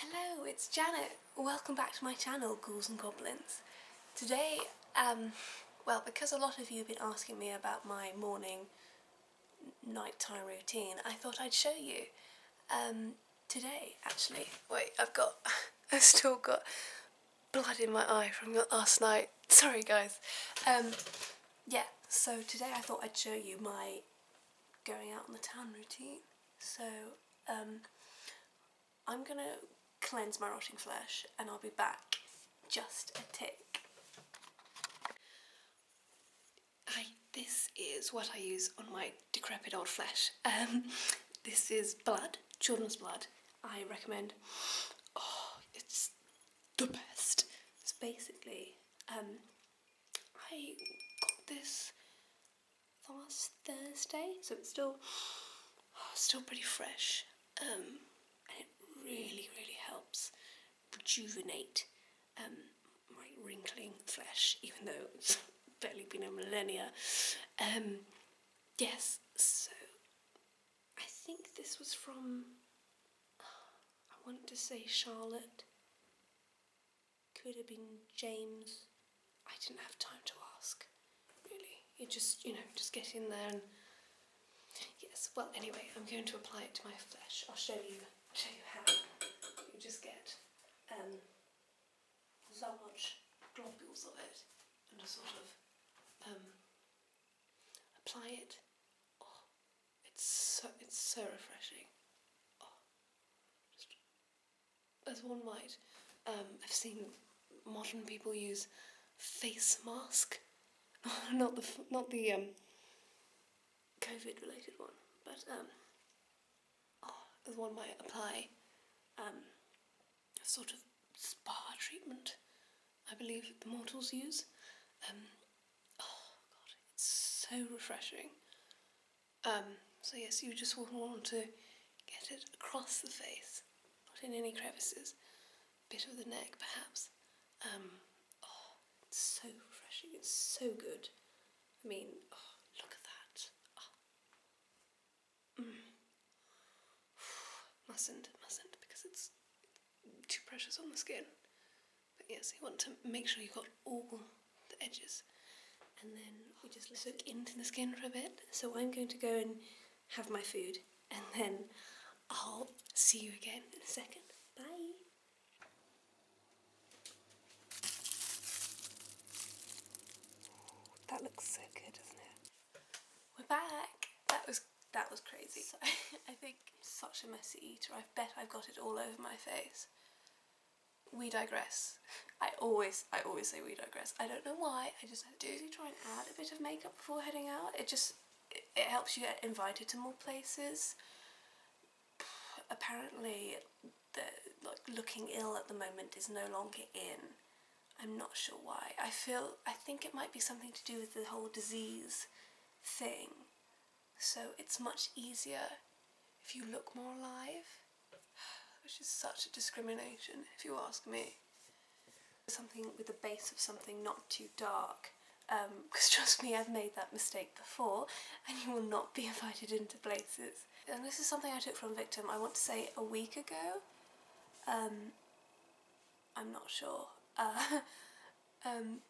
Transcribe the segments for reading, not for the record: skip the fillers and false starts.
Hello, it's Janet. Welcome back to my channel, Ghouls and Goblins. Today, well, because a lot of you have been asking me about my morning, nighttime routine, I thought I'd show you. Today, actually. Wait, I've still got blood in my eye from last night. Sorry, guys. Yeah, so today I thought I'd show you my going out on the town routine. So, I'm gonna cleanse my rotting flesh and I'll be back just a tick. This is what I use on my decrepit old flesh. This is blood, children's blood. I recommend. Oh, it's the best. It's basically, I got this last Thursday, so it's still pretty fresh. And it really helps rejuvenate my wrinkling flesh, even though it's barely been a millennia. Yes, so I think this was from, I want to say Charlotte, could have been James. I didn't have time to ask, really. You just get in there and, yes, well, anyway, I'm going to apply it to my flesh. I'll show you how. You just get large globules of it and just sort of apply it. Oh, it's so refreshing. Oh, just as one might. I've seen modern people use face mask, not the COVID related one, but as one might apply a sort of spa treatment, I believe the mortals use. Oh god, it's so refreshing. So yes, you just want to get it across the face, not in any crevices, bit of the neck perhaps. Oh, it's so refreshing, it's so good. I mean, oh, look at that. Oh. Mustn't, because it's too precious on the skin. But yes, you want to make sure you've got all the edges. And then we just soak into the skin for a bit. So I'm going to go and have my food, and then I'll see you again in a second. Bye. That looks so good, doesn't it? We're back. That was crazy. So, I think I'm such a messy eater. I bet I've got it all over my face. We digress. I always say we digress. I don't know why. I just do try and add a bit of makeup before heading out. It helps you get invited to more places. Apparently, looking ill at the moment is no longer in. I'm not sure why. I think it might be something to do with the whole disease thing. So it's much easier if you look more alive, which is such a discrimination, if you ask me. Something with the base of something not too dark, because trust me, I've made that mistake before, and you will not be invited into places. And this is something I took from Victim, I want to say a week ago. I'm not sure,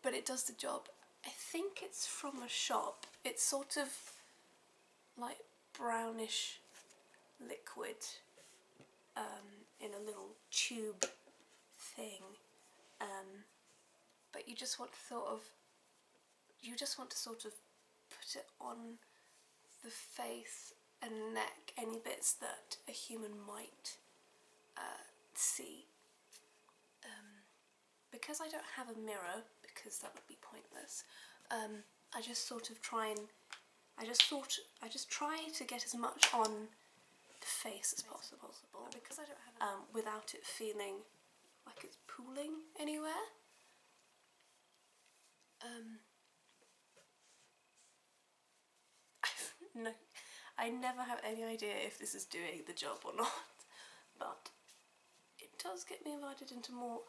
but it does the job. I think it's from a shop. It's sort of like brownish liquid in a little tube thing, but you just want to sort of put it on the face and neck, any bits that a human might see. Because I don't have a mirror, because that would be pointless, I just sort of try to get as much on the face as possible, because I don't have without it feeling like it's pooling anywhere. No, I never have any idea if this is doing the job or not, but it does get me invited into more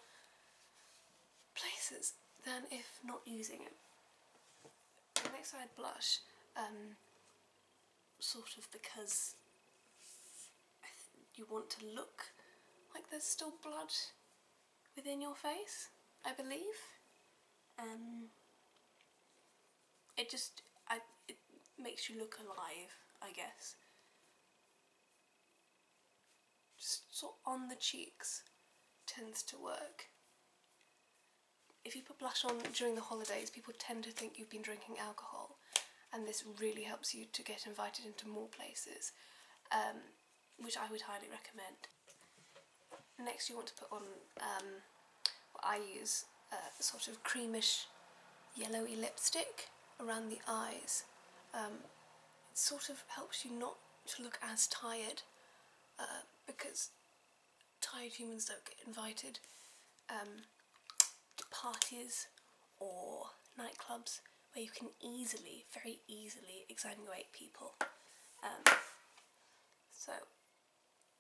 places than if not using it. The next I had blush, sort of because you want to look like there's still blood within your face, I believe. It makes you look alive, I guess. Just sort of on the cheeks tends to work. If you put blush on during the holidays, people tend to think you've been drinking alcohol, and this really helps you to get invited into more places, which I would highly recommend. Next you want to put on what I use, a sort of creamish yellowy lipstick around the eyes. It sort of helps you not to look as tired, because tired humans don't get invited to parties or nightclubs where you can very easily exsanguinate people. So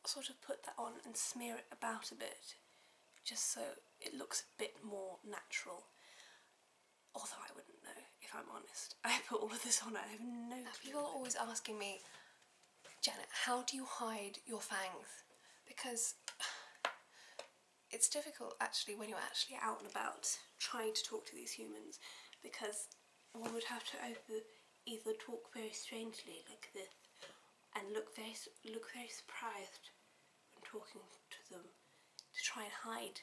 sort of put that on and smear it about a bit, just so it looks a bit more natural. Although I wouldn't know, if I'm honest. I put all of this on, I have no clue. People are always asking me, Janet, how do you hide your fangs? Because it's difficult actually when you're actually out and about trying to talk to these humans, because one would have to either talk very strangely like this and look very surprised when talking to them to try and hide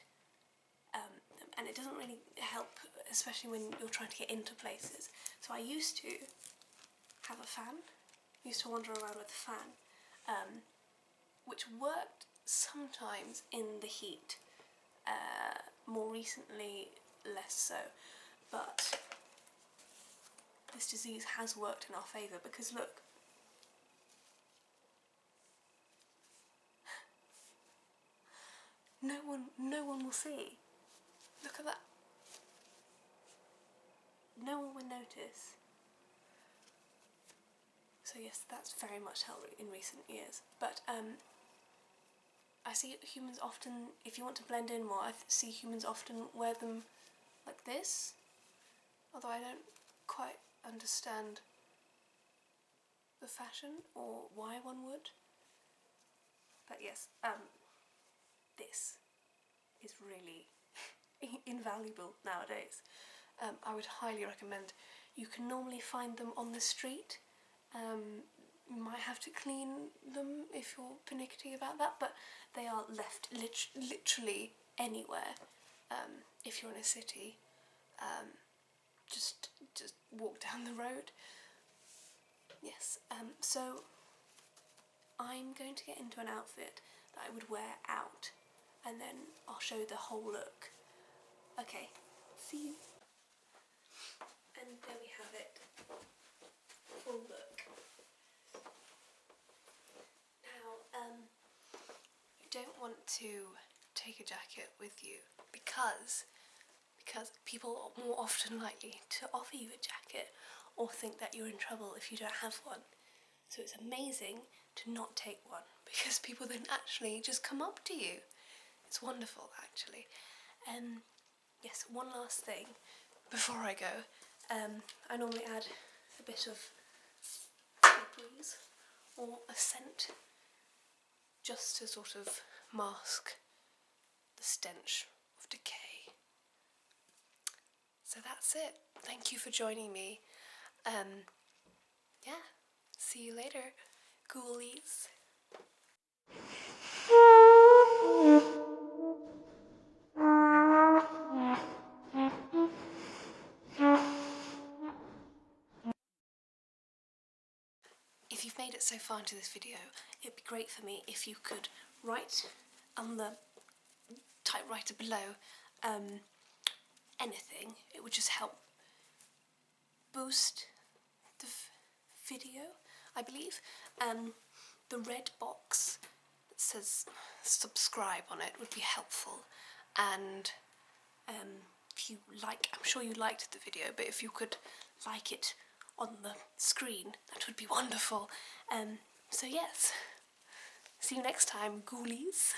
them, and it doesn't really help, especially when you're trying to get into places. So I used to have a fan, used to wander around with a fan, which worked sometimes in the heat, more recently less so, but this disease has worked in our favour, because look, no one will see. Look at that. No one will notice. So yes, that's very much helped in recent years. But I see humans often, if you want to blend in more, I see humans often wear them like this, although I don't quite understand the fashion or why one would. But yes, this is really invaluable nowadays. I would highly recommend. You can normally find them on the street. You might have to clean them if you're pernickety about that, but they are left literally anywhere. If you're in a city, just walk down the road. Yes. So I'm going to get into an outfit that I would wear out, and then I'll show the whole look. Okay. See you. And there we have it. Full look. Now, you don't want to take a jacket with you because people are more often likely to offer you a jacket or think that you're in trouble if you don't have one. So it's amazing to not take one, because people then actually just come up to you. It's wonderful, actually. Yes, one last thing before I go. I normally add a bit of breeze or a scent, just to sort of mask the stench of decay. So that's it. Thank you for joining me. Yeah, see you later, ghoulies. If you've made it so far into this video, it'd be great for me if you could write on the typewriter below anything. It would just help boost the video, I believe. The red box that says subscribe on it would be helpful, and if you I'm sure you liked the video, but if you could like it on the screen, that would be wonderful. So yes, see you next time, ghoulies.